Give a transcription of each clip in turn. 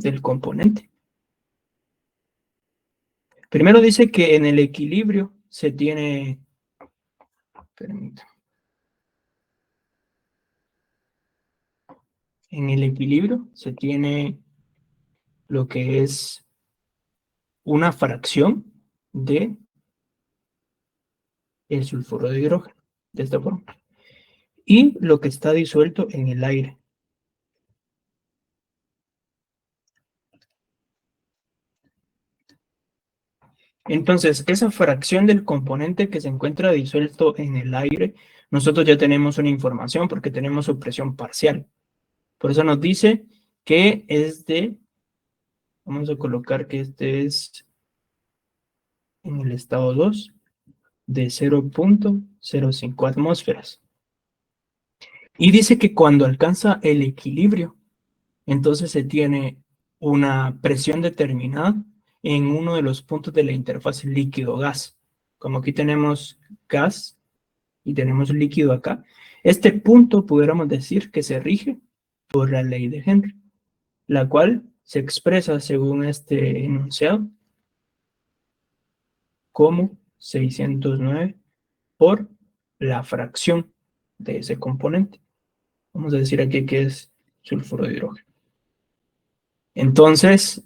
del componente. Primero dice que en el equilibrio se tiene, permítame, en el equilibrio se tiene lo que es una fracción de el sulfuro de hidrógeno, de esta forma, y lo que está disuelto en el aire. Entonces, esa fracción del componente que se encuentra disuelto en el aire, nosotros ya tenemos una información porque tenemos su presión parcial. Por eso nos dice que es de, vamos a colocar que este es en el estado 2, de 0.05 atmósferas. Y dice que cuando alcanza el equilibrio, entonces se tiene una presión determinada en uno de los puntos de la interfaz líquido-gas. Como aquí tenemos gas y tenemos líquido acá, este punto pudiéramos decir que se rige por la ley de Henry, la cual se expresa según este enunciado como 609 por la fracción de ese componente. Vamos a decir aquí que es sulfuro de hidrógeno. Entonces,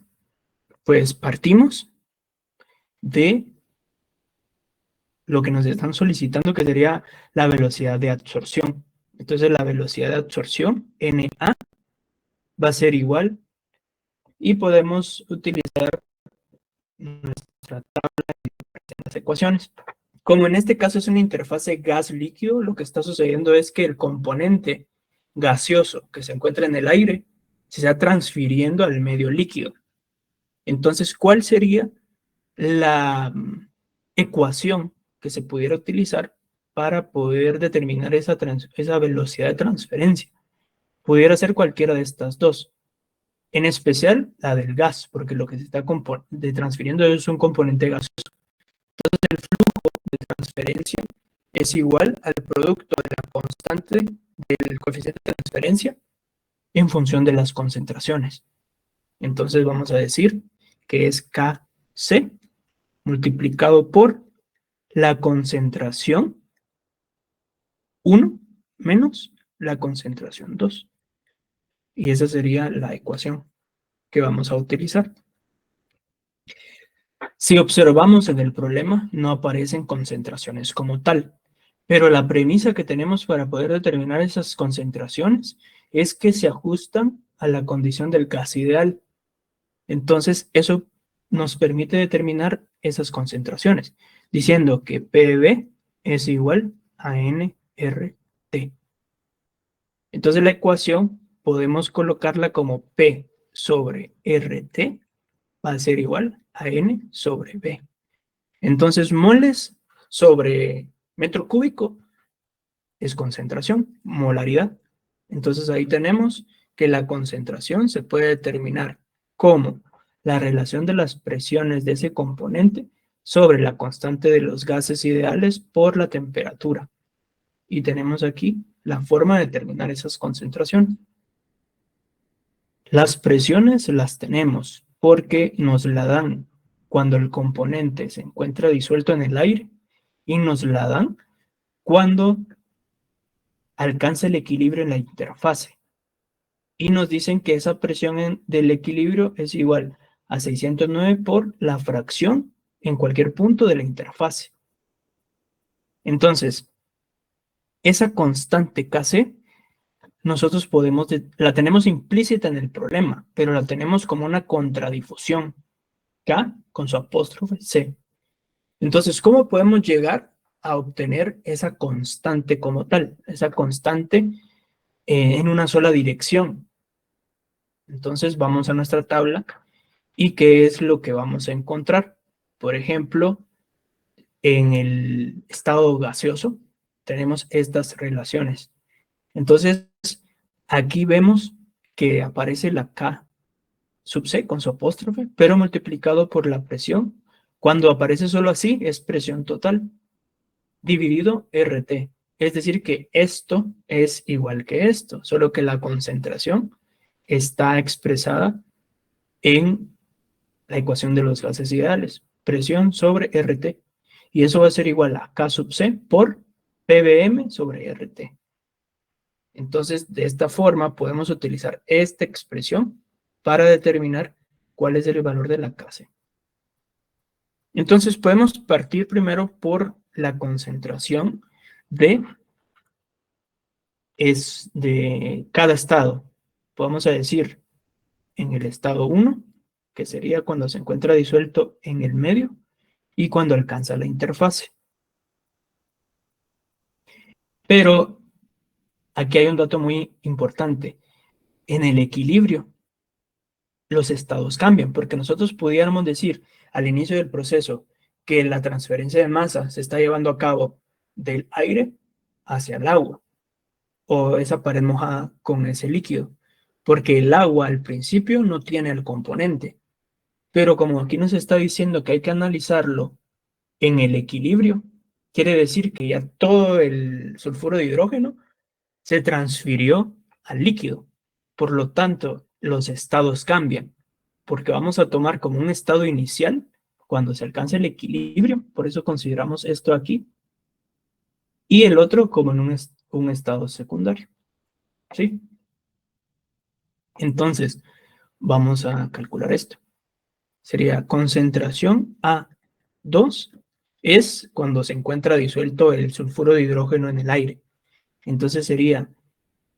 pues partimos de lo que nos están solicitando, que sería la velocidad de absorción. Entonces, la velocidad de absorción, NA, va a ser igual, y podemos utilizar nuestra tabla de las ecuaciones. Como en este caso es una interfase gas-líquido, lo que está sucediendo es que el componente gaseoso que se encuentra en el aire se está transfiriendo al medio líquido. Entonces, ¿cuál sería la ecuación que se pudiera utilizar para poder determinar esa velocidad de transferencia? Pudiera ser cualquiera de estas dos, en especial la del gas, porque lo que se está transfiriendo es un componente gaseoso. Entonces, el flujo de transferencia es igual al producto de la constante del coeficiente de transferencia en función de las concentraciones. Entonces vamos a decir que es Kc multiplicado por la concentración 1 menos la concentración 2. Y esa sería la ecuación que vamos a utilizar. Si observamos en el problema, no aparecen concentraciones como tal, pero la premisa que tenemos para poder determinar esas concentraciones es que se ajustan a la condición del gas ideal. Entonces, eso nos permite determinar esas concentraciones, diciendo que PV es igual a nRT. Entonces, la ecuación podemos colocarla como P sobre RT va a ser igual a N sobre V. Entonces, moles sobre metro cúbico es concentración, molaridad. Entonces, ahí tenemos que la concentración se puede determinar como la relación de las presiones de ese componente sobre la constante de los gases ideales por la temperatura. Y tenemos aquí la forma de determinar esas concentraciones. Las presiones las tenemos porque nos la dan cuando el componente se encuentra disuelto en el aire y nos la dan cuando alcanza el equilibrio en la interfase. Y nos dicen que esa presión del equilibrio es igual a 609 por la fracción en cualquier punto de la interfase. Entonces, esa constante Kc, nosotros la tenemos implícita en el problema, pero la tenemos como una contradifusión. K con su apóstrofe C. Entonces, ¿cómo podemos llegar a obtener esa constante como tal? Esa constante en una sola dirección. Entonces, vamos a nuestra tabla y ¿qué es lo que vamos a encontrar? Por ejemplo, en el estado gaseoso tenemos estas relaciones. Entonces, aquí vemos que aparece la K sub C con su apóstrofe, pero multiplicado por la presión. Cuando aparece solo así, es presión total, dividido RT. Es decir, que esto es igual que esto, solo que la concentración está expresada en la ecuación de los gases ideales. Presión sobre RT. Y eso va a ser igual a K sub C por PBM sobre RT. Entonces, de esta forma podemos utilizar esta expresión para determinar cuál es el valor de la Kc. Entonces, podemos partir primero por la concentración de cada estado. Podemos decir en el estado 1, que sería cuando se encuentra disuelto en el medio y cuando alcanza la interfase. Pero aquí hay un dato muy importante. En el equilibrio, los estados cambian, porque nosotros pudiéramos decir al inicio del proceso que la transferencia de masa se está llevando a cabo del aire hacia el agua, o esa pared mojada con ese líquido, porque el agua al principio no tiene el componente, pero como aquí nos está diciendo que hay que analizarlo en el equilibrio, quiere decir que ya todo el sulfuro de hidrógeno se transfirió al líquido. Por lo tanto, los estados cambian, porque vamos a tomar como un estado inicial cuando se alcance el equilibrio, por eso consideramos esto aquí, y el otro como en un estado secundario. ¿Sí? Entonces, vamos a calcular esto. Sería concentración A2 es cuando se encuentra disuelto el sulfuro de hidrógeno en el aire. Entonces sería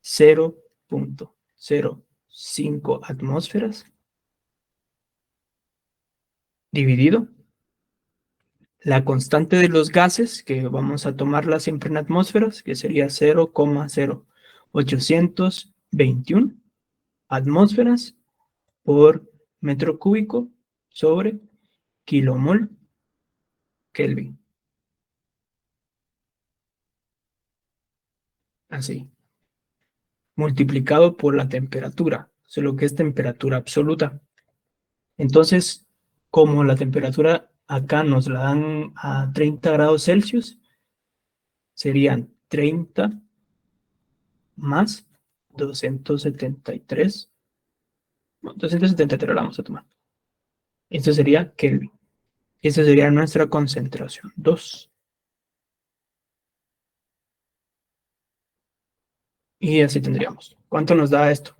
0.05 atmósferas dividido la constante de los gases, que vamos a tomarla siempre en atmósferas, que sería 0,0821 atmósferas por metro cúbico sobre kilomol Kelvin. Así. Multiplicado por la temperatura, solo que es temperatura absoluta. Entonces, como la temperatura acá nos la dan a 30 grados Celsius, serían 30 más 273. No, 273 la vamos a tomar. Esto sería Kelvin. Esa sería nuestra concentración 2. Y así tendríamos. ¿Cuánto nos da esto?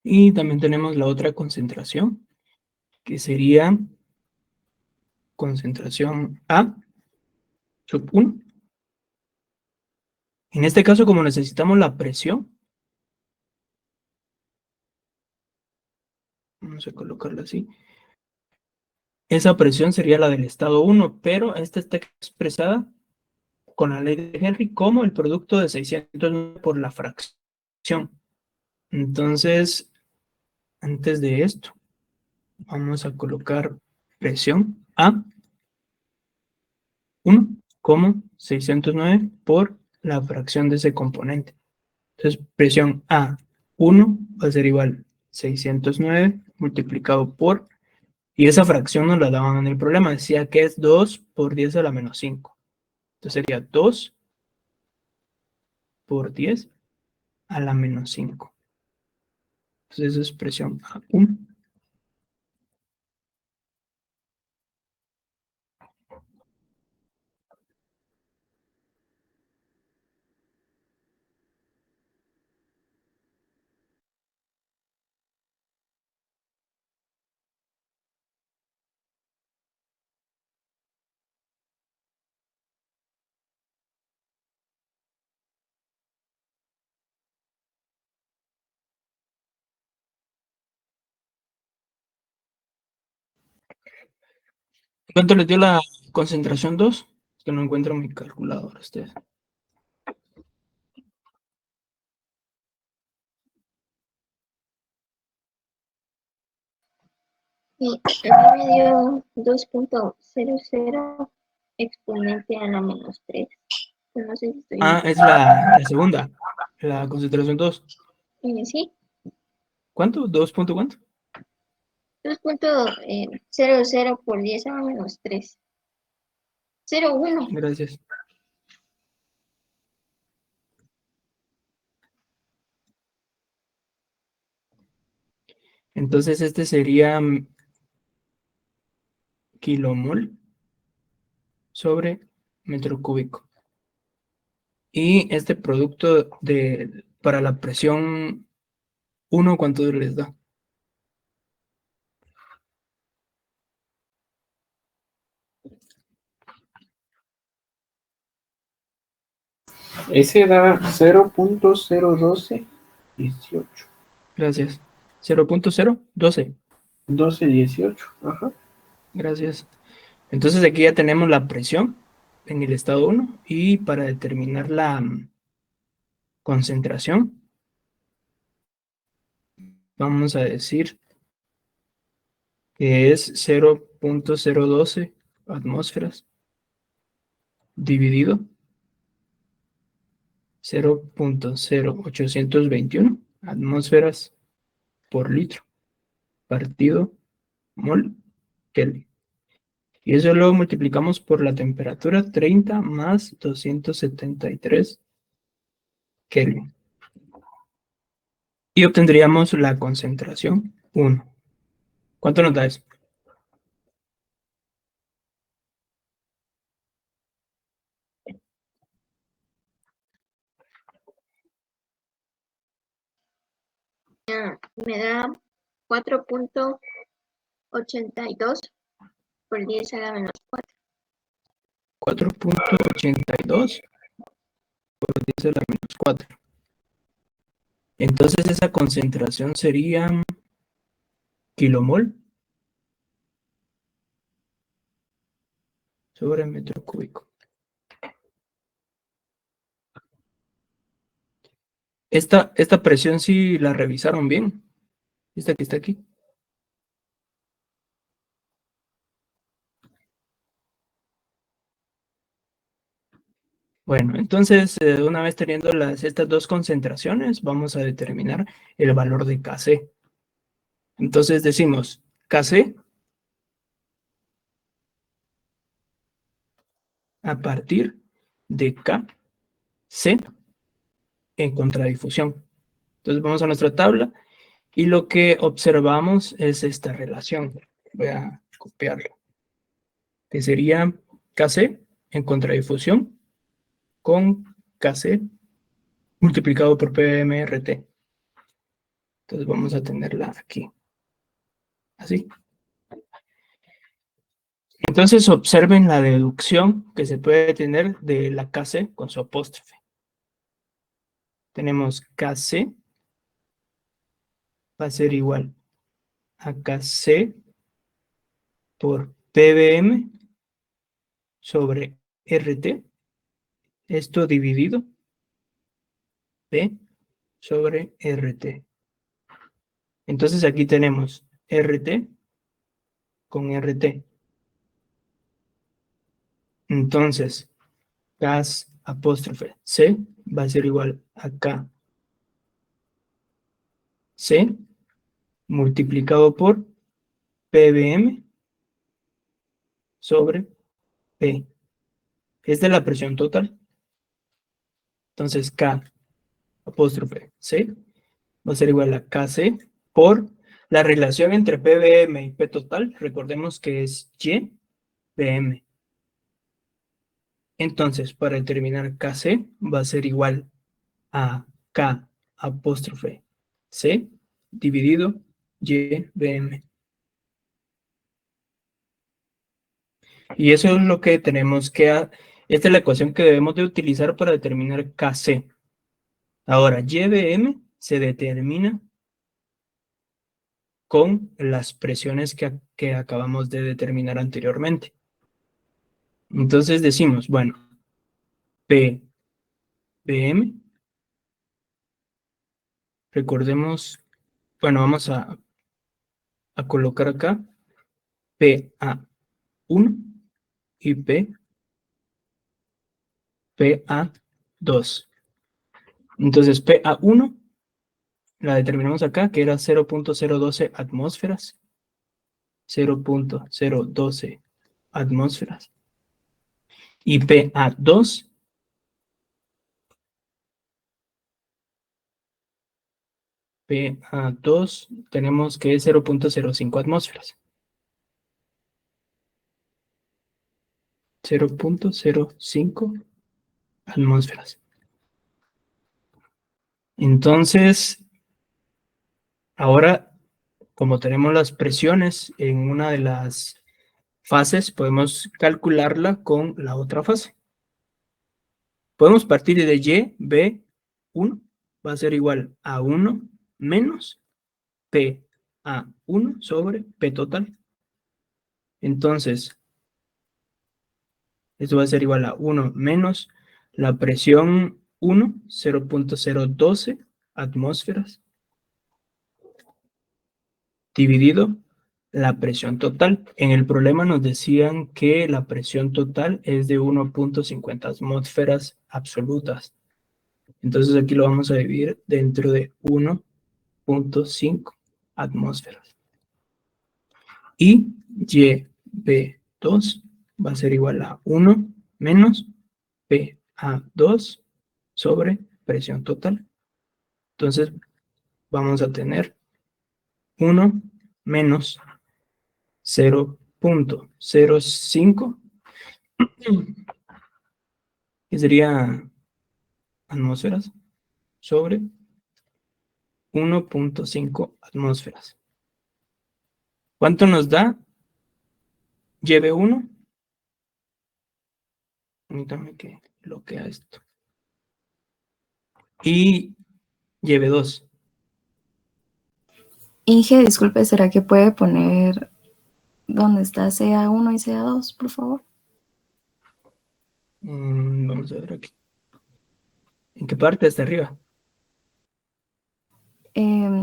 Y también tenemos la otra concentración, que sería concentración A sub 1. En este caso, como necesitamos la presión, vamos a colocarla así. Esa presión sería la del estado 1, pero esta está expresada con la ley de Henry como el producto de 600 por la fracción. Entonces, antes de esto, vamos a colocar presión A 1 como 609 por la fracción de ese componente. Entonces, presión A1 va a ser igual a 609 multiplicado por, y esa fracción nos la daban en el problema, decía que es 2 por 10 a la menos 5. Entonces sería 2 por 10 a la menos 5. Entonces eso es presión A1. ¿Cuánto les dio la concentración 2? Es que no encuentro mi calculadora. Y a mí me dio 2.00 exponente a la menos 3. No sé si estoy Ah, bien. es la segunda, la concentración 2. Sí, ¿Cuánto? ¿2 punto cuánto? 2.00 por 10 a la menos 3. 0.1. Gracias. Entonces este sería kilomol sobre metro cúbico. Y este producto para la presión 1, ¿cuánto les da? Ese da 0.01218. Gracias. 0.012. 1218. Ajá. Gracias. Entonces aquí ya tenemos la presión en el estado 1 y para determinar la concentración, vamos a decir que es 0.012 atmósferas dividido 0.0821 atmósferas por litro partido mol Kelvin. Y eso luego multiplicamos por la temperatura 30 más 273 Kelvin. Y obtendríamos la concentración 1. ¿Cuánto nos da eso? Me da 4.82 por 10 a la menos 4. 4.82 por 10 a la menos 4. Entonces esa concentración sería kilomol sobre metro cúbico. Esta presión sí la revisaron bien. Esta que está aquí. Bueno, entonces una vez teniendo estas dos concentraciones, vamos a determinar el valor de Kc. Entonces decimos Kc a partir de Kc en contradifusión. Entonces vamos a nuestra tabla y lo que observamos es esta relación. Voy a copiarlo. Que sería Kc en contradifusión con Kc multiplicado por PMRT. Entonces vamos a tenerla aquí. Así. Entonces observen la deducción que se puede tener de la Kc con su apóstrofe. Tenemos Kc va a ser igual a Kc por PBM sobre RT. Esto dividido P sobre RT. Entonces aquí tenemos RT con RT. Entonces, gas apóstrofe C va a ser igual a K C multiplicado por PBM sobre P. Esta es la presión total. Entonces, K apóstrofe C va a ser igual a KC por la relación entre PBM y P total. Recordemos que es YBM. Entonces, para determinar KC va a ser igual a K apóstrofe C dividido YBM. Y eso es lo que tenemos que... Esta es la ecuación que debemos de utilizar para determinar KC. Ahora, YBM se determina con las presiones que acabamos de determinar anteriormente. Entonces decimos, bueno, PBM, recordemos, bueno, vamos a colocar acá PA1 y PA2. Entonces PA1 la determinamos acá, que era 0.012 atmósferas. 0.012 atmósferas. Y PA2 tenemos que es 0.05 atmósferas. 0.05 atmósferas. Entonces, ahora, como tenemos las presiones en una de las fases, podemos calcularla con la otra fase. Podemos partir de YB1, va a ser igual a 1 menos PA1 sobre P total. Entonces, esto va a ser igual a 1 menos la presión 1, 0.012 atmósferas, dividido la presión total. En el problema nos decían que la presión total es de 1.50 atmósferas absolutas. Entonces aquí lo vamos a dividir dentro de 1.5 atmósferas. Y YB2 va a ser igual a 1 menos PA2 sobre presión total. Entonces vamos a tener 1 menos 0.05, que sería atmósferas, sobre 1.5 atmósferas. ¿Cuánto nos da YB1? Permítame que bloquea esto. Y YB2. Inge, disculpe, ¿será que puede poner dónde está CA1 y CA2, por favor? Vamos a ver aquí. ¿En qué parte? Hasta arriba.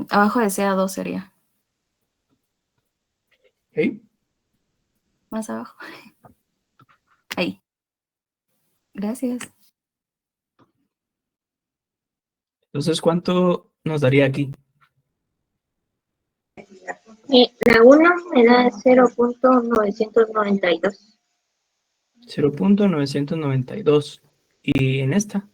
Abajo de CA2 sería. ¿Okay? Más abajo. Ahí. Gracias. Entonces, ¿cuánto nos daría aquí? La 1 me da 0.992. 0.992. ¿Y en esta?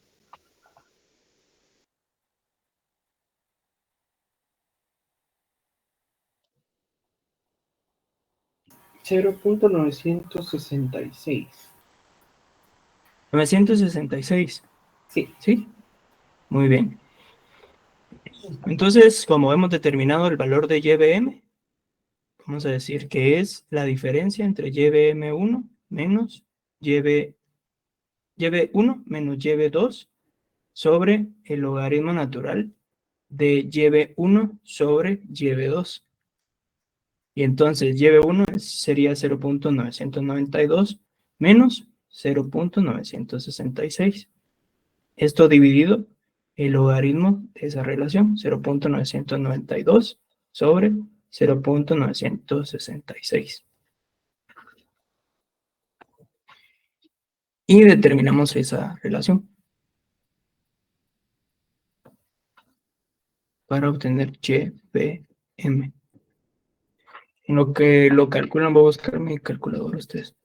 $0.966. 966. Sí. ¿Sí? Muy bien. Entonces, como hemos determinado el valor de YBM, vamos a decir que es la diferencia entre YBM1 menos YB1 menos YB2 sobre el logaritmo natural de YB1 sobre YB2. Y entonces YB1 sería 0.992 menos 0.966. Esto dividido el logaritmo de esa relación, 0.992 sobre 0.966. Y determinamos esa relación para obtener YBM. En lo que lo calculan, voy a buscar mi calculadora ustedes.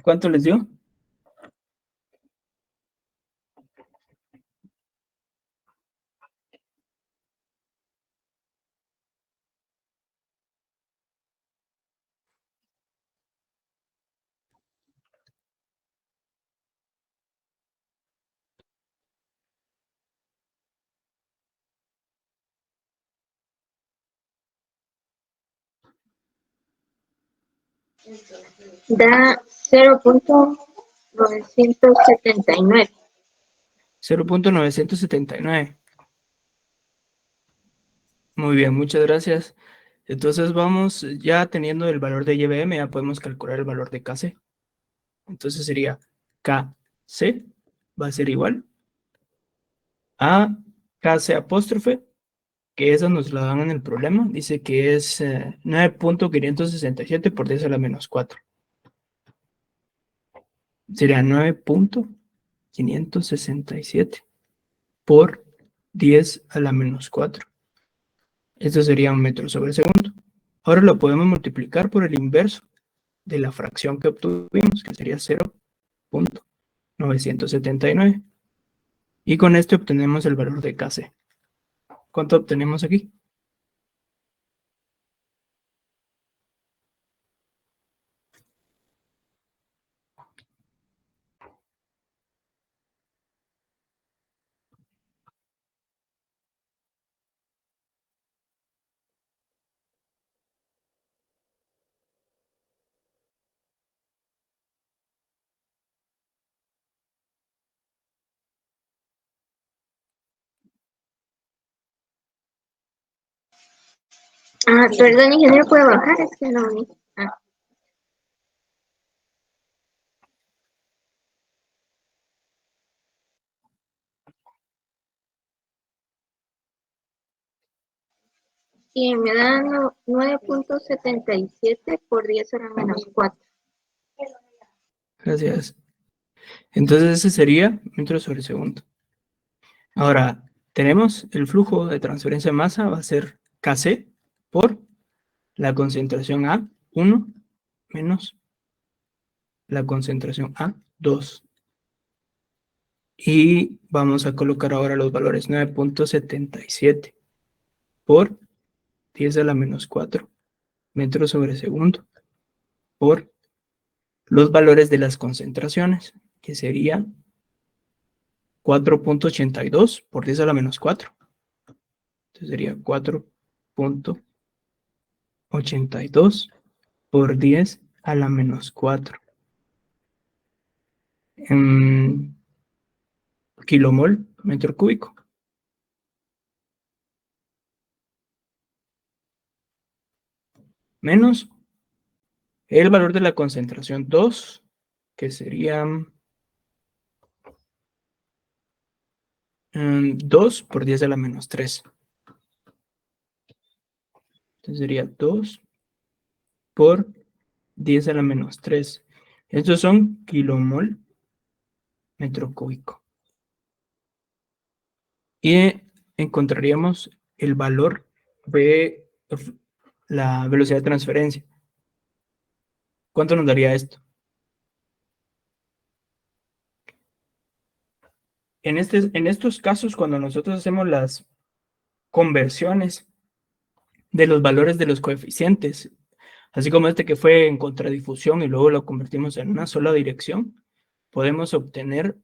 ¿Cuánto les dio? Da 0.979. 0.979. Muy bien, muchas gracias. Entonces vamos, ya teniendo el valor de YBM, ya podemos calcular el valor de KC. Entonces sería KC va a ser igual a KC apóstrofe, que esa nos la dan en el problema. Dice que es 9.567 por 10 a la menos 4. Sería 9.567 por 10 a la menos 4. Esto sería un metro sobre segundo. Ahora lo podemos multiplicar por el inverso de la fracción que obtuvimos, que sería 0.979. Y con esto obtenemos el valor de Kc. ¿Cuánto obtenemos aquí? Perdón, ingeniero, ¿puede bajar? Es que no vi. Y me dan 9.77 por 10 a la menos 4. Gracias. Entonces ese sería metros sobre segundo. Ahora, tenemos el flujo de transferencia de masa, va a ser Kc por la concentración A1 menos la concentración A2. Y vamos a colocar ahora los valores 9.77 por 10 a la menos 4 metros sobre segundo por los valores de las concentraciones, que serían 4.82 por 10 a la menos 4. Entonces sería 4.82 por 10 a la menos 4 en kilomol metro cúbico. Menos el valor de la concentración 2, que sería 2 por 10 a la menos 3. Entonces sería 2 por 10 a la menos 3. Estos son kilomol metro cúbico. Y encontraríamos el valor de la velocidad de transferencia. ¿Cuánto nos daría esto? En estos casos, cuando nosotros hacemos las conversiones de los valores de los coeficientes, así como este que fue en contradifusión y luego lo convertimos en una sola dirección, podemos obtener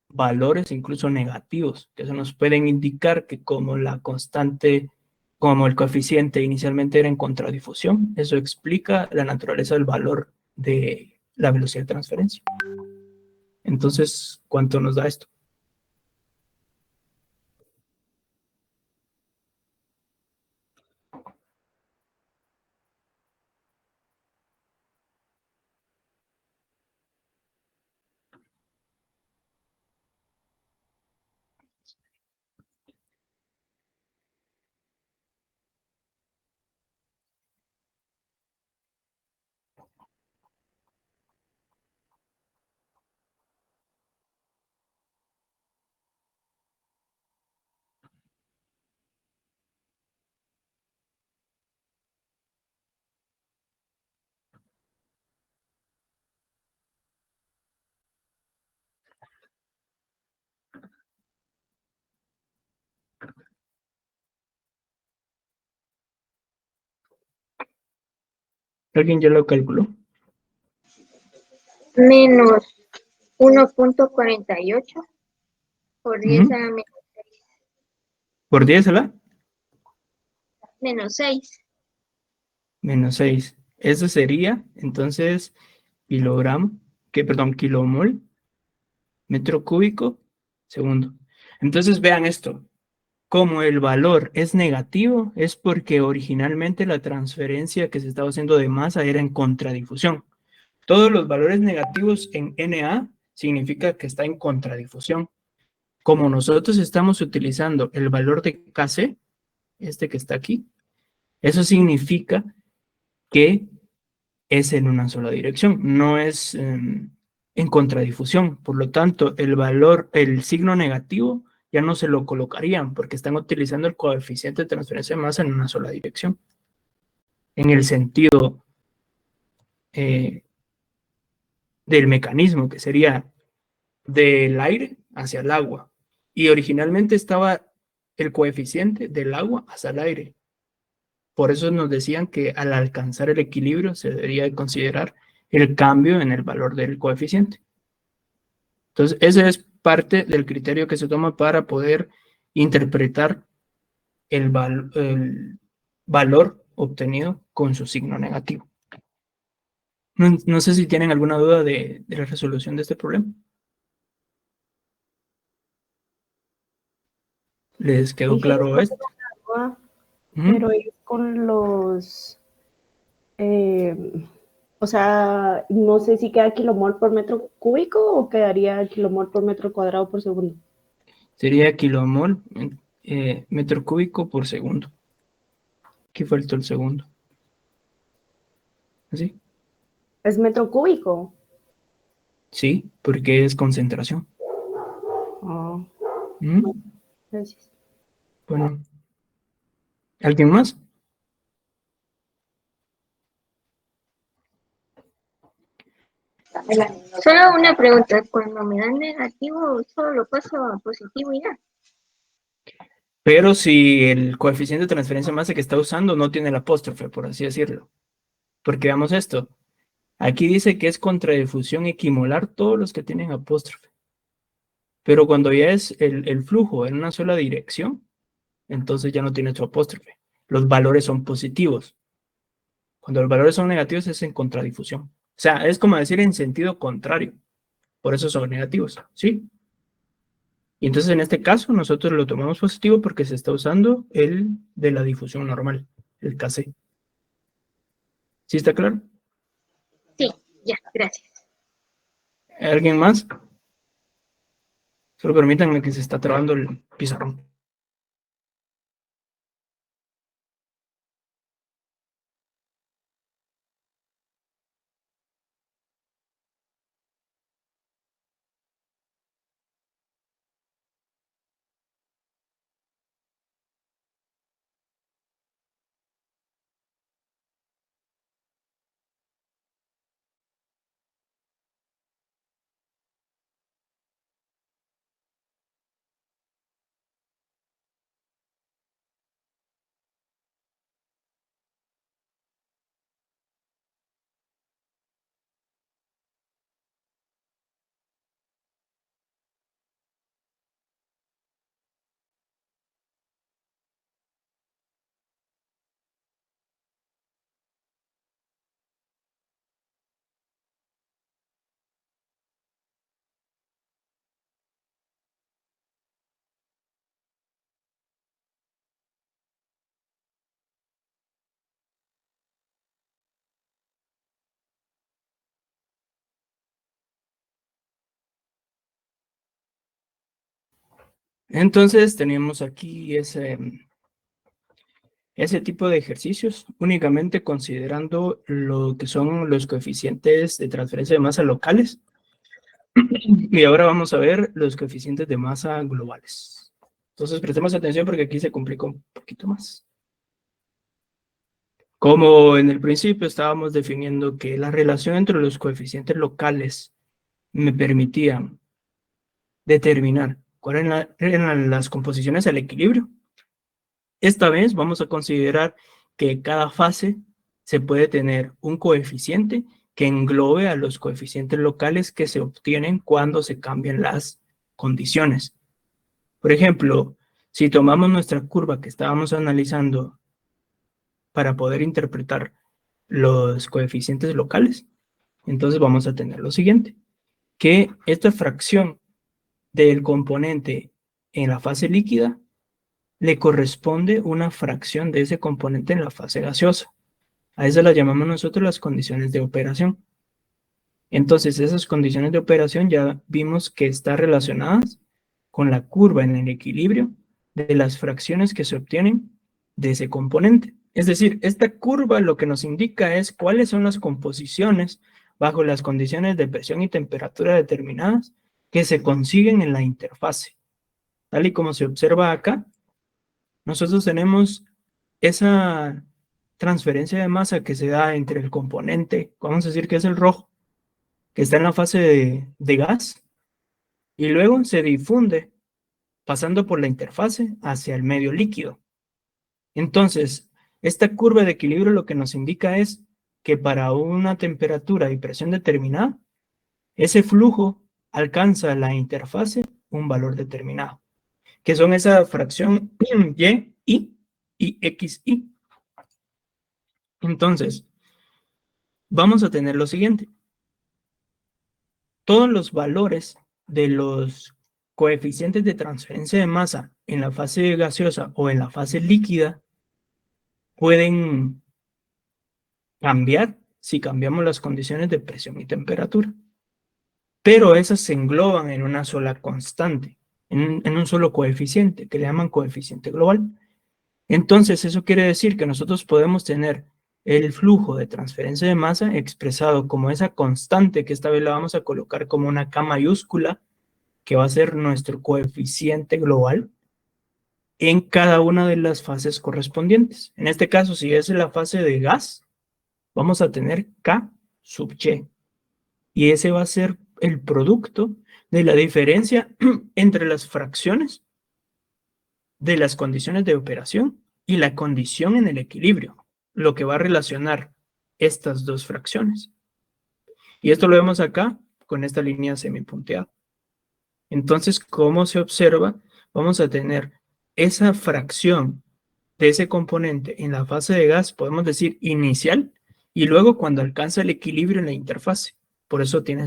valores incluso negativos, que eso nos pueden indicar que como la constante, como el coeficiente inicialmente era en contradifusión, eso explica la naturaleza del valor de la velocidad de transferencia. Entonces, ¿cuánto nos da esto? ¿Alguien ya lo calculó? Menos 1.48 por 10 Ujú. a la ¿Por 10 a la? menos 6. Menos 6. Eso sería, entonces, kilomol, metro cúbico, segundo. Entonces, vean esto. Como el valor es negativo, es porque originalmente la transferencia que se estaba haciendo de masa era en contradifusión. Todos los valores negativos en Na significa que está en contradifusión. Como nosotros estamos utilizando el valor de Kc, este que está aquí, eso significa que es en una sola dirección, no es en contradifusión. Por lo tanto, el signo negativo ya no se lo colocarían porque están utilizando el coeficiente de transferencia de masa en una sola dirección. En el sentido eh, del mecanismo, que sería del aire hacia el agua. Y originalmente estaba el coeficiente del agua hacia el aire. Por eso nos decían que al alcanzar el equilibrio se debería de considerar el cambio en el valor del coeficiente. Entonces, ese es parte del criterio que se toma para poder interpretar el valor obtenido con su signo negativo. No sé si tienen alguna duda de la resolución de este problema. ¿Les quedó Dije, claro esto? pero es con los, o sea, no sé si queda kilomol por metro cúbico o quedaría kilomol por metro cuadrado por segundo. Sería kilomol metro cúbico por segundo. Aquí faltó el segundo. ¿Así? ¿Es metro cúbico? Sí, porque es concentración. Oh, ¿Mm? gracias. Bueno, ¿alguien más? Solo una pregunta, cuando me dan negativo, solo lo paso a positivo y ya. Pero si el coeficiente de transferencia de masa que está usando no tiene el apóstrofe, por así decirlo. Porque veamos esto. Aquí dice que es contradifusión equimolar todos los que tienen apóstrofe. Pero cuando ya es el flujo en una sola dirección, entonces ya no tiene su apóstrofe. Los valores son positivos. Cuando los valores son negativos es en contradifusión. O sea, es como decir en sentido contrario. Por eso son negativos, ¿sí? Y entonces en este caso nosotros lo tomamos positivo porque se está usando el de la difusión normal, el Kc. ¿Sí está claro? Sí, ya, gracias. ¿Alguien más? Solo permítanme que se está trabando el pizarrón. Entonces teníamos aquí ese tipo de ejercicios, únicamente considerando lo que son los coeficientes de transferencia de masa locales. Y ahora vamos a ver los coeficientes de masa globales. Entonces prestemos atención porque aquí se complicó un poquito más. Como en el principio estábamos definiendo que la relación entre los coeficientes locales me permitía determinar cuáles eran las composiciones al equilibrio. Esta vez vamos a considerar que cada fase se puede tener un coeficiente que englobe a los coeficientes locales que se obtienen cuando se cambian las condiciones. Por ejemplo, si tomamos nuestra curva que estábamos analizando para poder interpretar los coeficientes locales, entonces vamos a tener lo siguiente, que esta fracción del componente en la fase líquida le corresponde una fracción de ese componente en la fase gaseosa. A eso las llamamos nosotros las condiciones de operación. Entonces, esas condiciones de operación ya vimos que están relacionadas con la curva en el equilibrio de las fracciones que se obtienen de ese componente. Es decir, esta curva lo que nos indica es cuáles son las composiciones bajo las condiciones de presión y temperatura determinadas que se consiguen en la interfase. Tal y como se observa acá, nosotros tenemos esa transferencia de masa que se da entre el componente, vamos a decir que es el rojo, que está en la fase de gas, y luego se difunde pasando por la interfase hacia el medio líquido. Entonces, esta curva de equilibrio lo que nos indica es que para una temperatura y presión determinada, ese flujo alcanza la interfase un valor determinado, que son esa fracción Y, I y XI. Entonces, vamos a tener lo siguiente. Todos los valores de los coeficientes de transferencia de masa en la fase gaseosa o en la fase líquida pueden cambiar si cambiamos las condiciones de presión y temperatura. Pero esas se engloban en una sola constante, en un solo coeficiente, que le llaman coeficiente global. Entonces, eso quiere decir que nosotros podemos tener el flujo de transferencia de masa expresado como esa constante, que esta vez la vamos a colocar como una K mayúscula, que va a ser nuestro coeficiente global, en cada una de las fases correspondientes. En este caso, si es la fase de gas, vamos a tener K sub Y. Y ese va a ser el producto de la diferencia entre las fracciones de las condiciones de operación y la condición en el equilibrio, lo que va a relacionar estas dos fracciones. Y esto lo vemos acá con esta línea semipunteada. Entonces, como se observa, vamos a tener esa fracción de ese componente en la fase de gas, podemos decir inicial, y luego cuando alcanza el equilibrio en la interfase. Por eso tiene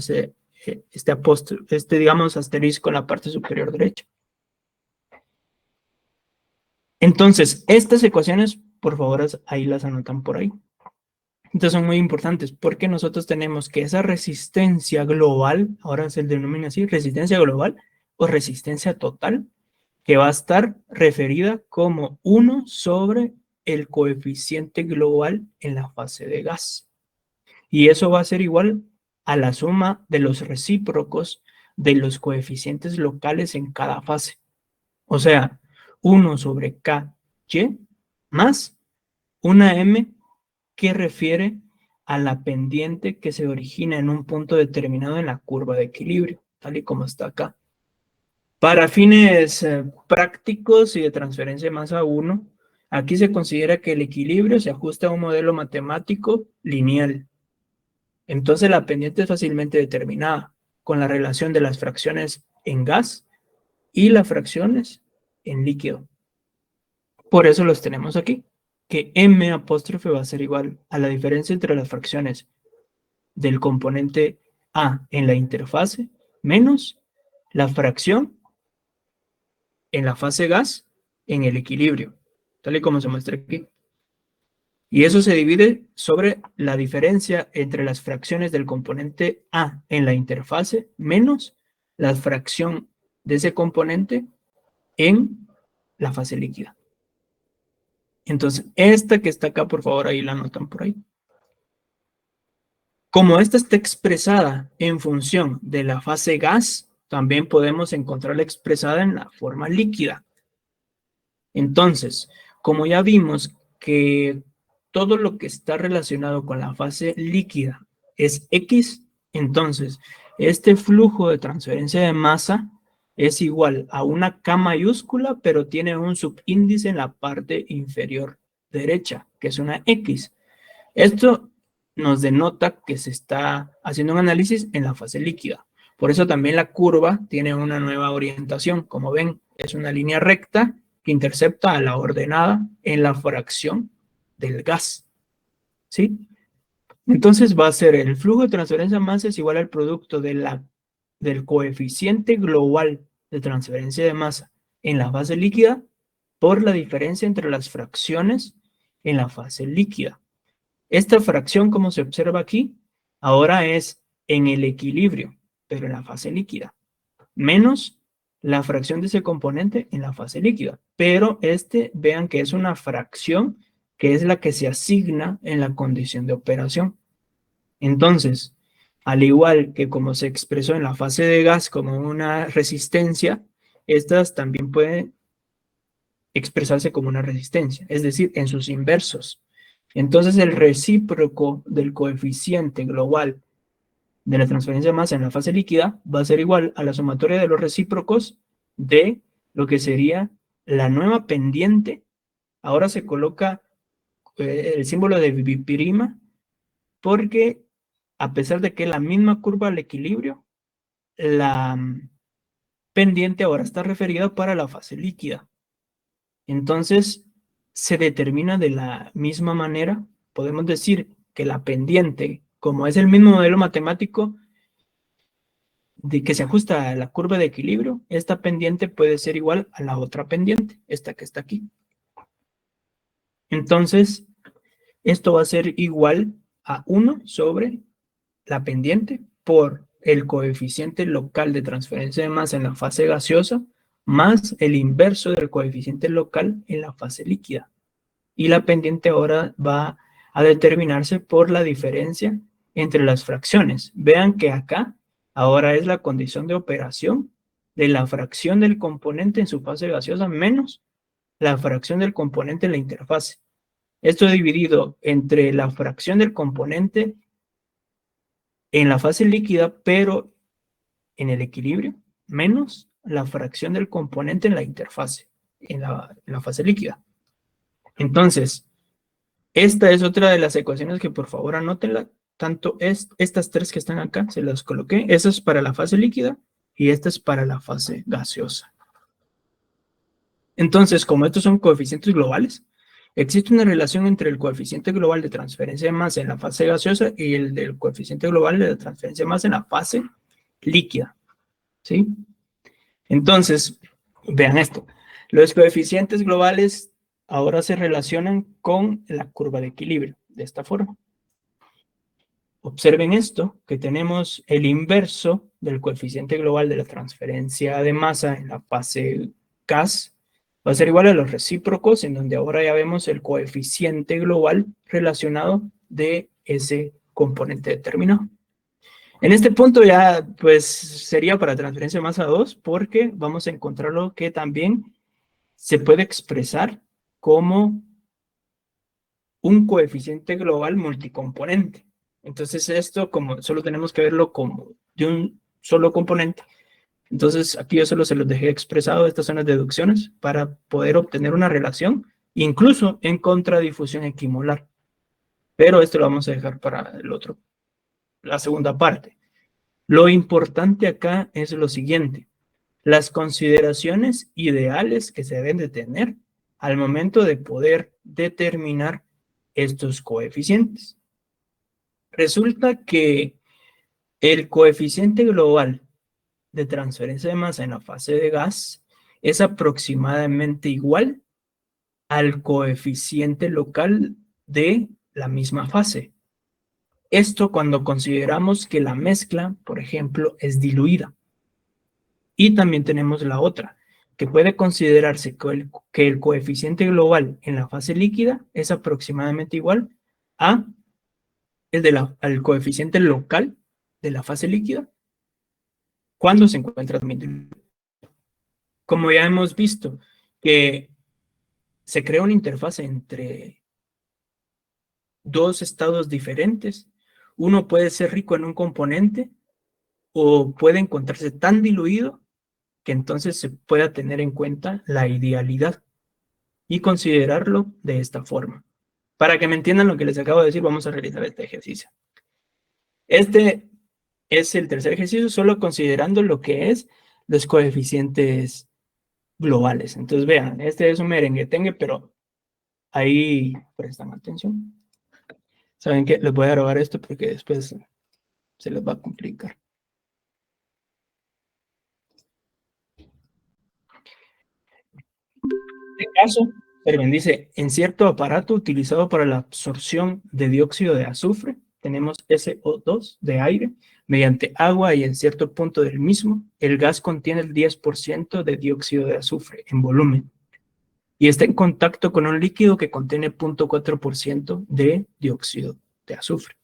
digamos, asterisco en la parte superior derecha. Entonces, estas ecuaciones, por favor, ahí las anotan por ahí. Entonces son muy importantes porque nosotros tenemos que esa resistencia global, ahora se denomina así, resistencia global o resistencia total, que va a estar referida como 1 sobre el coeficiente global en la fase de gas. Y eso va a ser igual a la suma de los recíprocos de los coeficientes locales en cada fase. O sea, 1 sobre KY más una M que refiere a la pendiente que se origina en un punto determinado en la curva de equilibrio, tal y como está acá. Para fines prácticos y de transferencia de masa 1, aquí se considera que el equilibrio se ajusta a un modelo matemático lineal. Entonces la pendiente es fácilmente determinada con la relación de las fracciones en gas y las fracciones en líquido. Por eso los tenemos aquí, que M apóstrofe va a ser igual a la diferencia entre las fracciones del componente A en la interfase menos la fracción en la fase gas en el equilibrio, tal y como se muestra aquí. Y eso se divide sobre la diferencia entre las fracciones del componente A en la interfase menos la fracción de ese componente en la fase líquida. Entonces, esta que está acá, por favor, ahí la anotan por ahí. Como esta está expresada en función de la fase gas, también podemos encontrarla expresada en la forma líquida. Entonces, como ya vimos que todo lo que está relacionado con la fase líquida es X, entonces este flujo de transferencia de masa es igual a una K mayúscula, pero tiene un subíndice en la parte inferior derecha, que es una X. Esto nos denota que se está haciendo un análisis en la fase líquida. Por eso también la curva tiene una nueva orientación. Como ven, es una línea recta que intercepta a la ordenada en la fracción del gas. ¿Sí? Entonces va a ser el flujo de transferencia de masa es igual al producto del coeficiente global de transferencia de masa en la fase líquida por la diferencia entre las fracciones en la fase líquida. Esta fracción, como se observa aquí, ahora es en el equilibrio, pero en la fase líquida, menos la fracción de ese componente en la fase líquida. Pero vean que es una fracción que es la que se asigna en la condición de operación. Entonces, al igual que como se expresó en la fase de gas como una resistencia, estas también pueden expresarse como una resistencia, es decir, en sus inversos. Entonces, el recíproco del coeficiente global de la transferencia de masa en la fase líquida va a ser igual a la sumatoria de los recíprocos de lo que sería la nueva pendiente. Ahora se coloca el símbolo de biprima porque a pesar de que es la misma curva al equilibrio, la pendiente ahora está referida para la fase líquida. Entonces, se determina de la misma manera. Podemos decir que la pendiente, como es el mismo modelo matemático de que se ajusta a la curva de equilibrio, esta pendiente puede ser igual a la otra pendiente, esta que está aquí. Entonces, esto va a ser igual a 1 sobre la pendiente por el coeficiente local de transferencia de masa en la fase gaseosa más el inverso del coeficiente local en la fase líquida. Y la pendiente ahora va a determinarse por la diferencia entre las fracciones. Vean que acá ahora es la condición de operación de la fracción del componente en su fase gaseosa menos la fracción del componente en la interfase. Esto dividido entre la fracción del componente en la fase líquida, pero en el equilibrio, menos la fracción del componente en la interfase, en la fase líquida. Entonces, esta es otra de las ecuaciones que por favor anótenla. Tanto estas tres que están acá, se las coloqué. Esa es para la fase líquida y esta es para la fase gaseosa. Entonces, como estos son coeficientes globales, existe una relación entre el coeficiente global de transferencia de masa en la fase gaseosa y el del coeficiente global de transferencia de masa en la fase líquida. ¿Sí? Entonces, vean esto. Los coeficientes globales ahora se relacionan con la curva de equilibrio, de esta forma. Observen esto, que tenemos el inverso del coeficiente global de la transferencia de masa en la fase gas. Va a ser igual a los recíprocos, en donde ahora ya vemos el coeficiente global relacionado de ese componente determinado. En este punto ya pues sería para transferencia de masa 2 porque vamos a encontrarlo que también se puede expresar como un coeficiente global multicomponente. Entonces esto como solo tenemos que verlo como de un solo componente. Entonces aquí yo solo se los dejé expresado, estas son las deducciones para poder obtener una relación incluso en contradifusión equimolar. Pero esto lo vamos a dejar para la segunda parte. Lo importante acá es lo siguiente, las consideraciones ideales que se deben de tener al momento de poder determinar estos coeficientes. Resulta que el coeficiente global de transferencia de masa en la fase de gas es aproximadamente igual al coeficiente local de la misma fase. Esto cuando consideramos que la mezcla, por ejemplo, es diluida. Y también tenemos la otra, que puede considerarse que el coeficiente global en la fase líquida es aproximadamente igual a al coeficiente local de la fase líquida cuando se encuentra también diluido. Como ya hemos visto que se crea una interfase entre dos estados diferentes, uno puede ser rico en un componente o puede encontrarse tan diluido que entonces se pueda tener en cuenta la idealidad y considerarlo de esta forma. Para que me entiendan lo que les acabo de decir, vamos a realizar este ejercicio. Este es el tercer ejercicio, solo considerando lo que es los coeficientes globales. Entonces, vean, este es un merenguetengue, pero ahí prestan atención. ¿Saben qué? Les voy a grabar esto porque después se les va a complicar. En este caso, Perven dice, en cierto aparato utilizado para la absorción de dióxido de azufre, tenemos SO2 de aire, mediante agua y en cierto punto del mismo, el gas contiene el 10% de dióxido de azufre en volumen y está en contacto con un líquido que contiene 0.4% de dióxido de azufre.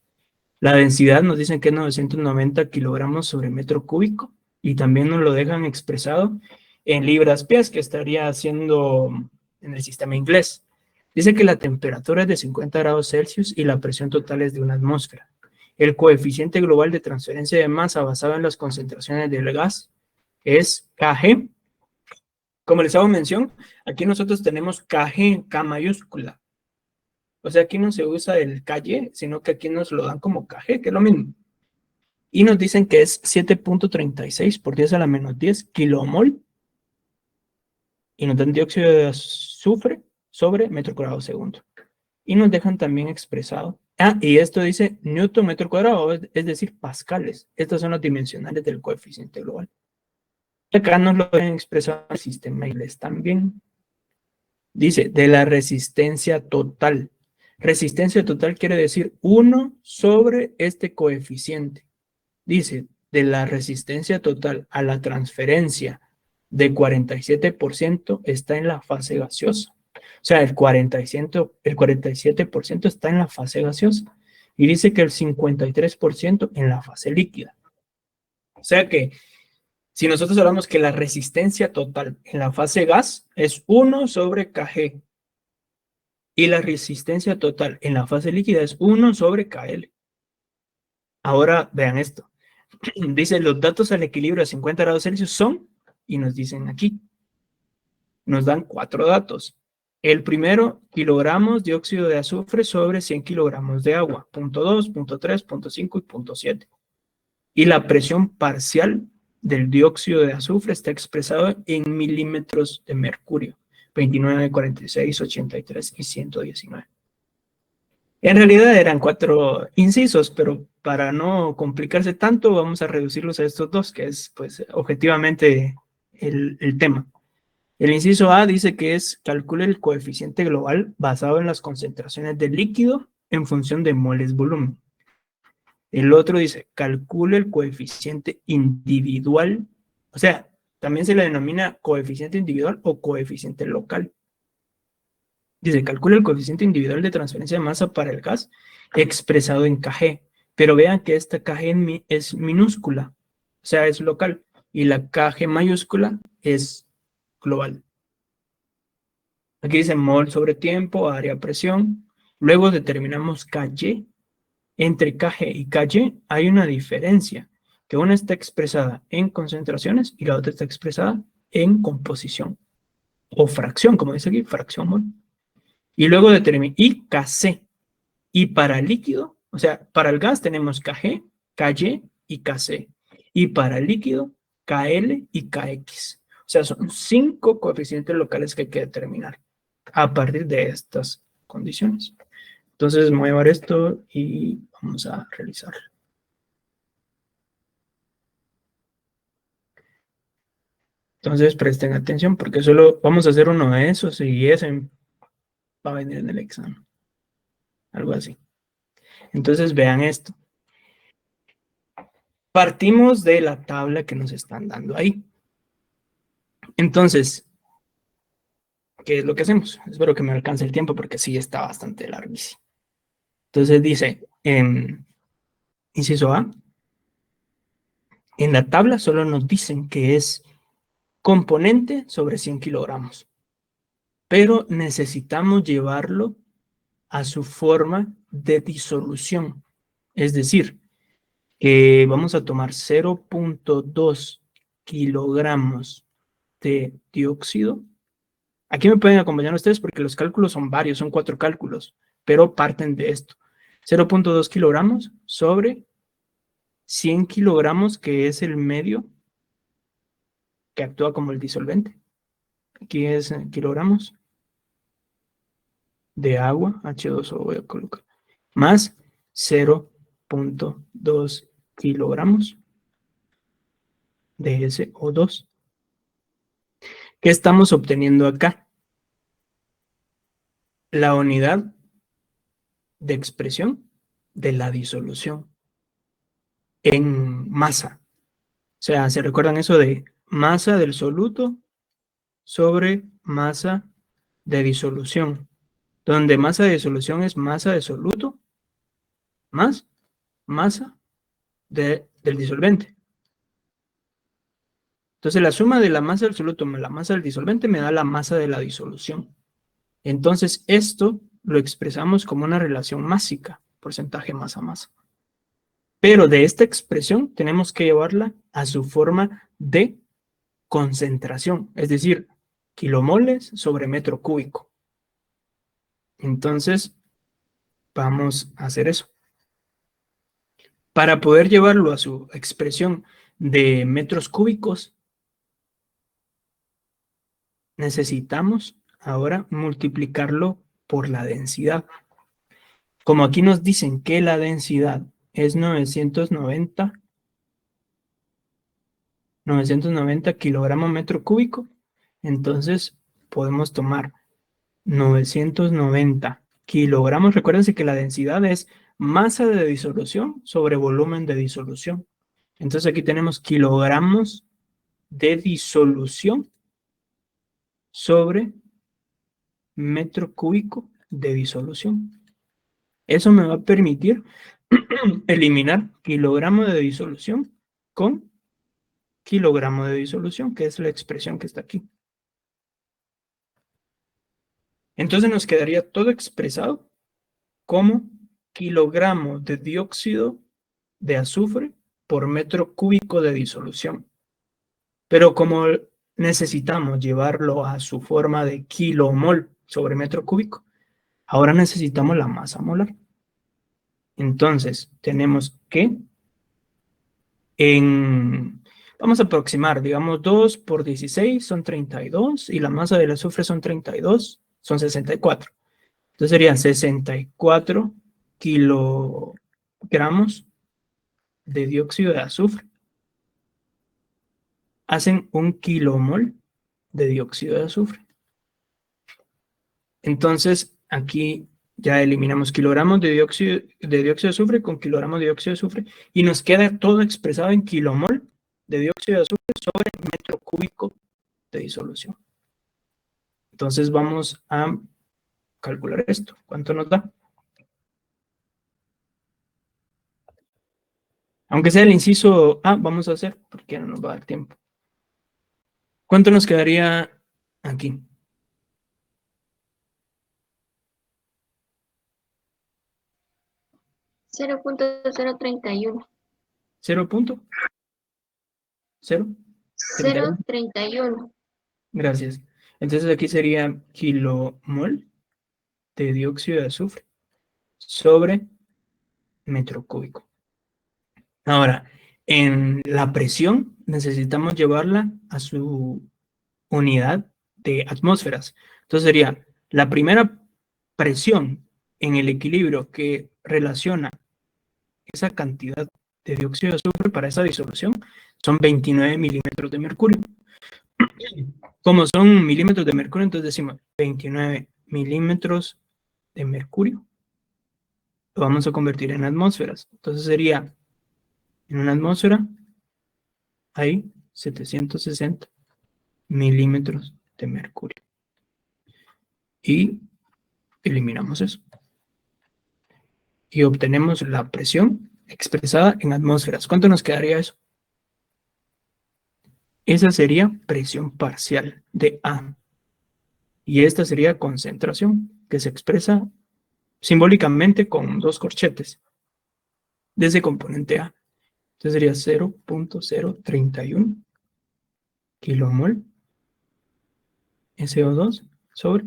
La densidad nos dicen que es 990 kilogramos sobre metro cúbico y también nos lo dejan expresado en libras-pies, que estaría haciendo en el sistema inglés. Dice que la temperatura es de 50 grados Celsius y la presión total es de 1 atmósfera. El coeficiente global de transferencia de masa basado en las concentraciones del gas es Kg. Como les hago mención, aquí nosotros tenemos Kg, K mayúscula. O sea, aquí no se usa el KY, sino que aquí nos lo dan como Kg, que es lo mismo. Y nos dicen que es 7.36 por 10 a la menos 10 kilomol. Y nos dan dióxido de azufre sobre metro cuadrado segundo. Y nos dejan también expresado. Y esto dice newton metro cuadrado, es decir, pascales. Estas son las dimensionales del coeficiente global. Acá nos lo dejan expresado en el sistema inglés también. Dice, de la resistencia total. Resistencia total quiere decir 1 sobre este coeficiente. Dice, de la resistencia total a la transferencia de 47% está en la fase gaseosa. O sea, el 47% está en la fase gaseosa. Y dice que el 53% en la fase líquida. O sea que si nosotros hablamos que la resistencia total en la fase gas es 1 sobre Kg y la resistencia total en la fase líquida es 1 sobre Kl. Ahora vean esto. Dice los datos al equilibrio a 50 grados Celsius son, y nos dicen aquí, nos dan 4 datos. El primero, kilogramos de dióxido de azufre sobre 100 kilogramos de agua, punto 2, punto 3, punto 5 y punto 7. Y la presión parcial del dióxido de azufre está expresado en milímetros de mercurio, 29, 46, 83 y 119. En realidad eran 4 incisos, pero para no complicarse tanto, vamos a reducirlos a estos 2, que es, pues, objetivamente el tema. El inciso A dice que es, calcule el coeficiente global basado en las concentraciones del líquido en función de moles volumen. El otro dice, calcule el coeficiente individual, o sea, también se le denomina coeficiente individual o coeficiente local. Dice, calcule el coeficiente individual de transferencia de masa para el gas expresado en Kg. Pero vean que esta Kg es minúscula, o sea, es local. Y la Kg mayúscula es global. Aquí dice mol sobre tiempo, área, presión. Luego determinamos Ky. Entre Kg y Ky hay una diferencia, que una está expresada en concentraciones y la otra está expresada en composición. O fracción, como dice aquí, fracción mol. Y luego determina y Kc. Y para el líquido, o sea, para el gas tenemos Kg, Ky y Kc. Y para el líquido, Kl y Kx. O sea, son 5 coeficientes locales que hay que determinar a partir de estas condiciones. Entonces, me voy a llevar esto y vamos a realizarlo. Entonces, presten atención porque solo vamos a hacer uno de esos y ese va a venir en el examen. Algo así. Entonces, vean esto. Partimos de la tabla que nos están dando ahí. Entonces, ¿qué es lo que hacemos? Espero que me alcance el tiempo porque sí está bastante larguísimo. Entonces dice, inciso A, en la tabla solo nos dicen que es componente sobre 100 kilogramos, pero necesitamos llevarlo a su forma de disolución. Es decir, que vamos a tomar 0.2 kilogramos de dióxido. Aquí me pueden acompañar ustedes porque los cálculos son varios, son 4 cálculos. pero parten de esto. 0.2 kilogramos sobre 100 kilogramos, que es el medio que actúa como el disolvente. Aquí es kilogramos de agua, H2O voy a colocar, más 0.2 kilogramos de SO2. ¿Qué estamos obteniendo acá? La unidad de expresión de la disolución en masa. O sea, ¿se recuerdan eso de masa del soluto sobre masa de disolución? Donde masa de disolución es masa de soluto más masa del disolvente. Entonces, la suma de la masa del soluto más la masa del disolvente me da la masa de la disolución. Entonces, esto lo expresamos como una relación másica, porcentaje masa-masa. Pero de esta expresión tenemos que llevarla a su forma de concentración, es decir, kilomoles sobre metro cúbico. Entonces, vamos a hacer eso. Para poder llevarlo a su expresión de metros cúbicos, necesitamos ahora multiplicarlo por la densidad. Como aquí nos dicen que la densidad es 990 kilogramos metro cúbico, entonces podemos tomar 990 kilogramos. Recuérdense que la densidad es masa de disolución sobre volumen de disolución. Entonces aquí tenemos kilogramos de disolución sobre metro cúbico de disolución. Eso me va a permitir eliminar kilogramo de disolución con kilogramo de disolución, que es la expresión que está aquí. Entonces nos quedaría todo expresado como kilogramo de dióxido de azufre por metro cúbico de disolución. Pero como necesitamos llevarlo a su forma de kilomol sobre metro cúbico, ahora necesitamos la masa molar. Entonces, tenemos que vamos a aproximar, digamos, 2 por 16 son 32 y la masa del azufre son 32, son 64. Entonces serían 64 kilogramos de dióxido de azufre. Hacen 1 kilomol de dióxido de azufre. Entonces, aquí ya eliminamos kilogramos de dióxido de azufre con kilogramos de dióxido de azufre y nos queda todo expresado en kilomol de dióxido de azufre sobre metro cúbico de disolución. Entonces vamos a calcular esto. ¿Cuánto nos da? Aunque sea el inciso A, vamos a hacer, porque no nos va a dar tiempo. ¿Cuánto nos quedaría aquí? $0.031. 0.031. Gracias. Entonces aquí sería kilomol de dióxido de azufre sobre metro cúbico. Ahora, en la presión necesitamos llevarla a su unidad de atmósferas. Entonces sería la primera presión en el equilibrio que relaciona esa cantidad de dióxido de azufre para esa disolución son 29 milímetros de mercurio. Como son milímetros de mercurio, entonces decimos 29 milímetros de mercurio. Lo vamos a convertir en atmósferas. Entonces sería en una atmósfera hay 760 milímetros de mercurio. Y eliminamos eso. Y obtenemos la presión expresada en atmósferas. ¿Cuánto nos quedaría eso? Esa sería presión parcial de A. Y esta sería concentración, que se expresa simbólicamente con dos corchetes de ese componente A. Entonces sería 0.031 kilomol SO2 sobre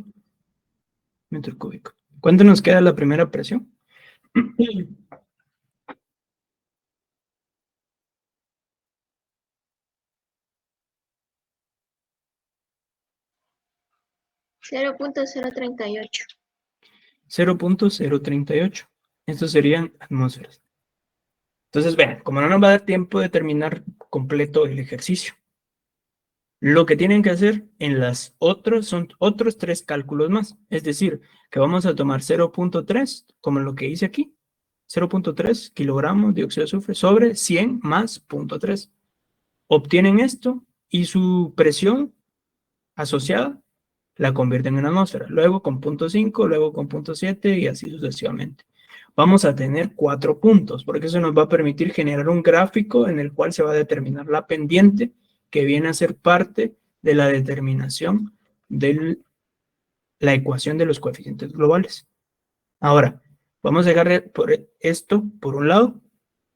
metro cúbico. ¿Cuánto nos queda la primera presión? 0.038. 0.038. Estos serían atmósferas. Entonces, vean, como no nos va a dar tiempo de terminar completo el ejercicio, lo que tienen que hacer en las otros son otros 3 cálculos más. Es decir, que vamos a tomar 0.3, como lo que hice aquí. 0.3 kilogramos de dióxido de azufre sobre 100 más 0.3. Obtienen esto y su presión asociada la convierten en atmósfera. Luego con 0.5, luego con 0.7 y así sucesivamente. Vamos a tener 4 puntos, porque eso nos va a permitir generar un gráfico en el cual se va a determinar la pendiente que viene a ser parte de la determinación de la ecuación de los coeficientes globales. Ahora, vamos a dejar esto por un lado,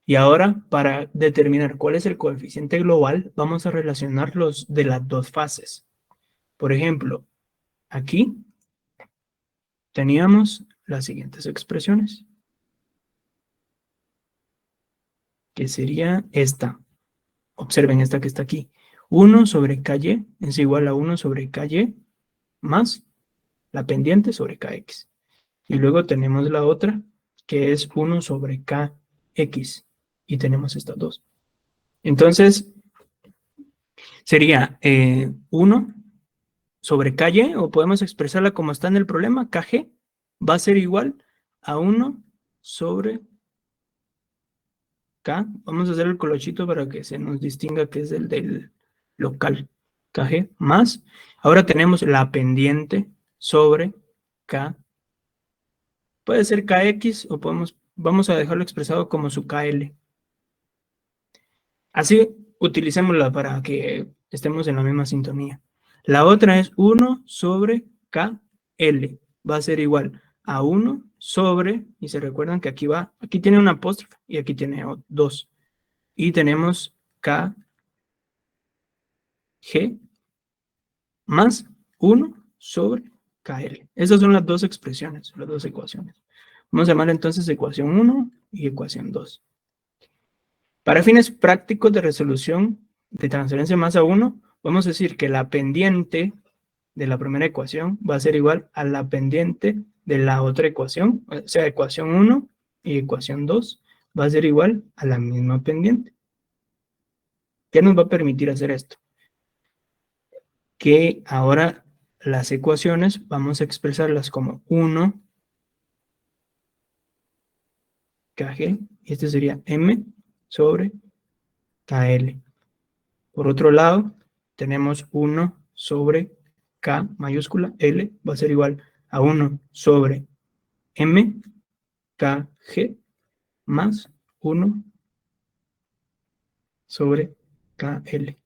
y ahora para determinar cuál es el coeficiente global, vamos a relacionar los de las dos fases. Por ejemplo, aquí teníamos las siguientes expresiones, que sería esta. Observen esta que está aquí. 1 sobre KY es igual a 1 sobre KY más la pendiente sobre KX. Y luego tenemos la otra, que es 1 sobre KX. Y tenemos estas dos. Entonces, sería 1 sobre KY, o podemos expresarla como está en el problema, KG, va a ser igual a 1 sobre K. Vamos a hacer el colochito para que se nos distinga que es el del local. KG más. Ahora tenemos la pendiente sobre K. Puede ser KX o vamos a dejarlo expresado como su KL. Así utilicémosla para que estemos en la misma sintonía. La otra es 1 sobre KL. Va a ser igual a 1 sobre, y se recuerdan que aquí tiene una apóstrofe y aquí tiene 2. Y tenemos KG más 1 sobre KL. Esas son las dos expresiones, las dos ecuaciones. Vamos a llamar entonces ecuación 1 y ecuación 2. Para fines prácticos de resolución de transferencia de masa 1, vamos a decir que la pendiente de la primera ecuación va a ser igual a la pendiente de la otra ecuación, o sea, ecuación 1 y ecuación 2 va a ser igual a la misma pendiente. ¿Qué nos va a permitir hacer esto? Que ahora las ecuaciones vamos a expresarlas como 1 KG, y este sería M sobre KL. Por otro lado, tenemos 1 sobre K mayúscula, L va a ser igual a 1 sobre M KG más 1 sobre KL.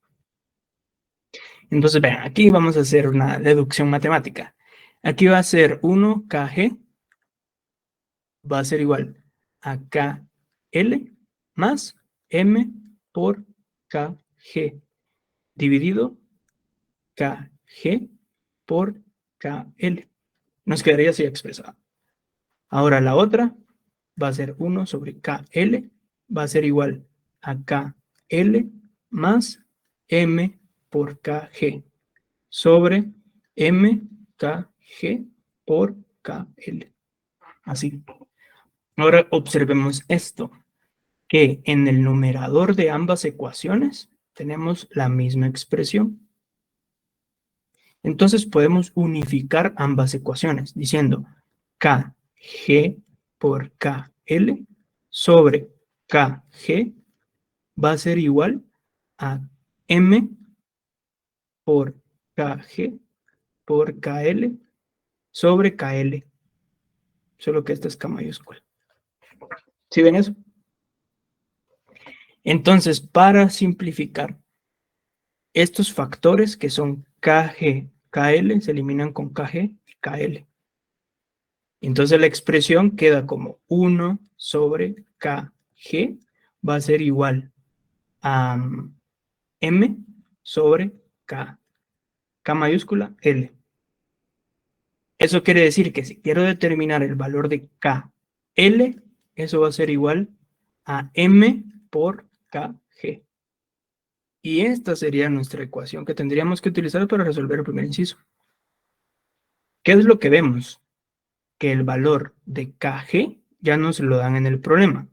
Entonces, vean, aquí vamos a hacer una deducción matemática. Aquí va a ser 1 KG, va a ser igual a KL más M por KG, dividido KG por KL. Nos quedaría así expresado. Ahora la otra va a ser 1 sobre KL, va a ser igual a KL más M por KG sobre MKG por KL. Así. Ahora observemos esto, que en el numerador de ambas ecuaciones tenemos la misma expresión. Entonces podemos unificar ambas ecuaciones diciendo KG por KL sobre KG va a ser igual a M por KG por KL sobre KL. Solo que esta es K mayúscula. ¿Sí ven eso? Entonces, para simplificar, estos factores que son KG, KL, se eliminan con KG y KL. Entonces la expresión queda como 1 sobre KG va a ser igual a M sobre K. K mayúscula, L. Eso quiere decir que si quiero determinar el valor de KL, eso va a ser igual a M por KG. Y esta sería nuestra ecuación que tendríamos que utilizar para resolver el primer inciso. ¿Qué es lo que vemos? Que el valor de KG ya nos lo dan en el problema.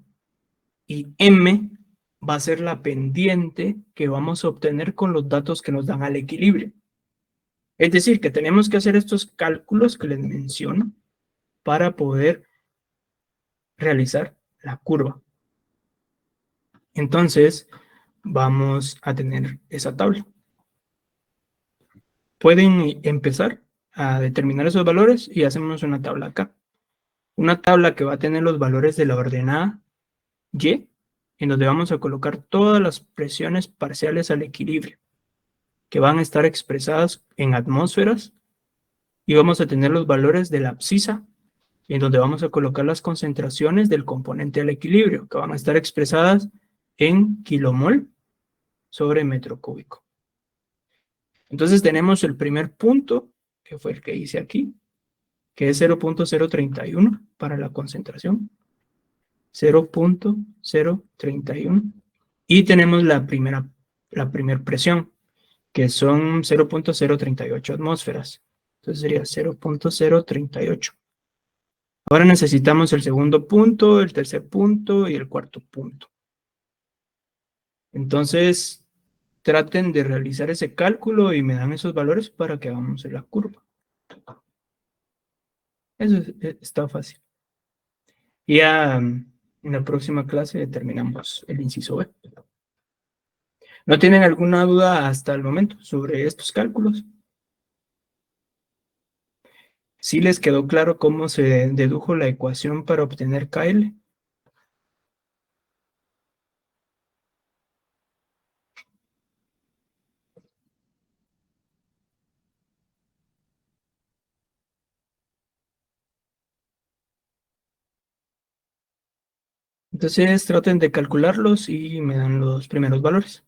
Y M va a ser la pendiente que vamos a obtener con los datos que nos dan al equilibrio. Es decir, que tenemos que hacer estos cálculos que les menciono para poder realizar la curva. Entonces, vamos a tener esa tabla. Pueden empezar a determinar esos valores y hacemos una tabla acá. Una tabla que va a tener los valores de la ordenada Y, en donde vamos a colocar todas las presiones parciales al equilibrio, que van a estar expresadas en atmósferas, y vamos a tener los valores de la abscisa, en donde vamos a colocar las concentraciones del componente al equilibrio, que van a estar expresadas en kilomol sobre metro cúbico. Entonces tenemos el primer punto, que fue el que hice aquí, que es 0.031 para la concentración. 0.031. Y tenemos la primera presión, que son 0.038 atmósferas. Entonces sería 0.038. Ahora necesitamos el segundo punto, el tercer punto y el cuarto punto. Entonces, traten de realizar ese cálculo y me dan esos valores para que hagamos la curva. Eso está fácil. Y ya en la próxima clase terminamos el inciso B. ¿No tienen alguna duda hasta el momento sobre estos cálculos? ¿Sí les quedó claro cómo se dedujo la ecuación para obtener KL? Entonces traten de calcularlos y me dan los primeros valores.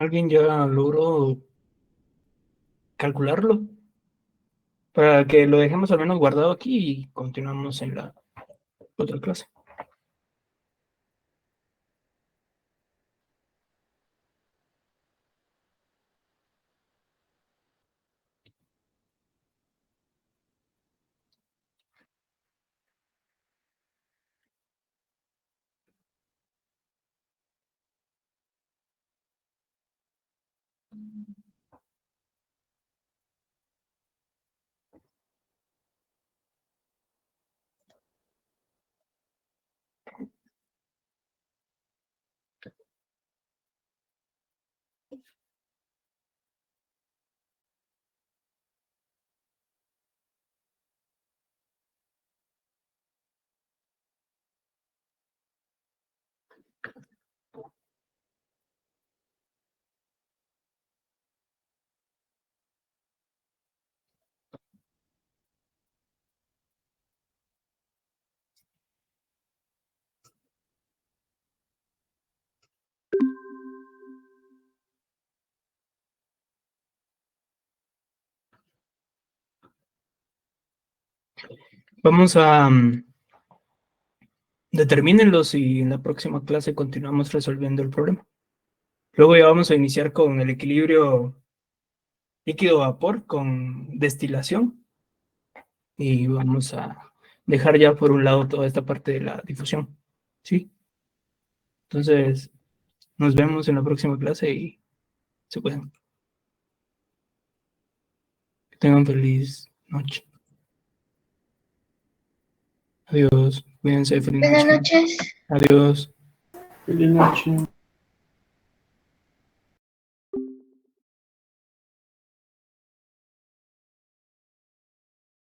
¿Alguien ya logró calcularlo? Para que lo dejemos al menos guardado aquí y continuamos en la otra clase. Vamos a determínenlos y en la próxima clase continuamos resolviendo el problema. Luego ya vamos a iniciar con el equilibrio líquido-vapor con destilación y vamos a dejar ya por un lado toda esta parte de la difusión. ¿Sí? Entonces, nos vemos en la próxima clase y se pueden. Que tengan feliz noche. Adiós. Cuídense. Feliz Buenas noche. noches. Adiós. Feliz noche.